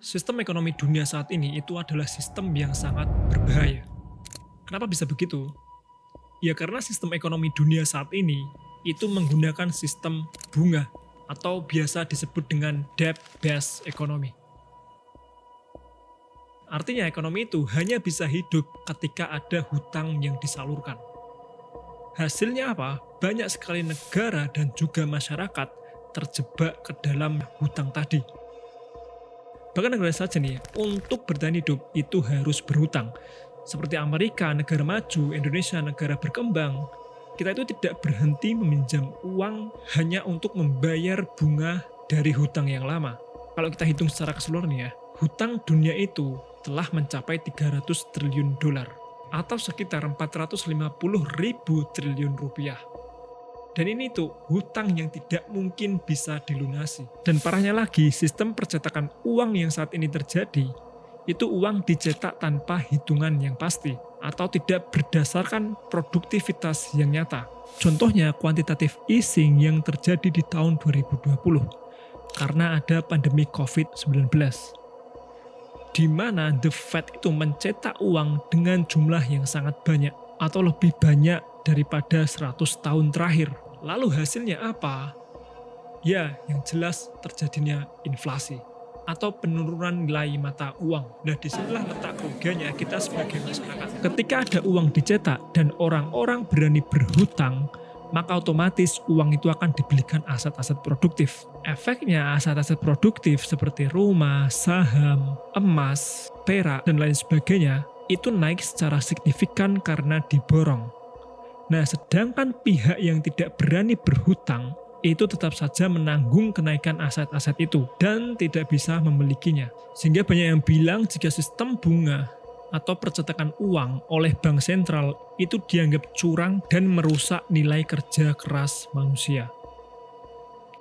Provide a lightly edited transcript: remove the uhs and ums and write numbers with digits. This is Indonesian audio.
Sistem ekonomi dunia saat ini itu adalah sistem yang sangat berbahaya. Kenapa bisa begitu? Ya karena sistem ekonomi dunia saat ini itu menggunakan sistem bunga atau biasa disebut dengan debt-based economy. Artinya ekonomi itu hanya bisa hidup ketika ada hutang yang disalurkan. Hasilnya apa? Banyak sekali negara dan juga masyarakat terjebak ke dalam hutang tadi. Bahkan negara saja nih, untuk bertahan hidup itu harus berhutang. Seperti Amerika, negara maju, Indonesia, negara berkembang, kita itu tidak berhenti meminjam uang hanya untuk membayar bunga dari hutang yang lama. Kalau kita hitung secara keseluruhan ya, hutang dunia itu telah mencapai 300 triliun dolar atau sekitar 450 ribu triliun rupiah. Dan ini tuh hutang yang tidak mungkin bisa dilunasi. Dan parahnya lagi, sistem percetakan uang yang saat ini terjadi, itu uang dicetak tanpa hitungan yang pasti, atau tidak berdasarkan produktivitas yang nyata. Contohnya quantitative easing yang terjadi di tahun 2020, karena ada pandemi COVID-19. Di mana The Fed itu mencetak uang dengan jumlah yang sangat banyak, atau lebih banyak daripada 100 tahun terakhir. Lalu hasilnya apa? Ya, yang jelas terjadinya inflasi atau penurunan nilai mata uang. Nah, disinilah letak kerugiannya kita sebagai masyarakat. Ketika ada uang dicetak dan orang-orang berani berhutang, maka otomatis uang itu akan dibelikan aset-aset produktif. Efeknya aset-aset produktif seperti rumah, saham, emas, perak, dan lain sebagainya itu naik secara signifikan karena diborong. Nah, sedangkan pihak yang tidak berani berhutang itu tetap saja menanggung kenaikan aset-aset itu dan tidak bisa memilikinya. Sehingga banyak yang bilang jika sistem bunga atau percetakan uang oleh bank sentral itu dianggap curang dan merusak nilai kerja keras manusia.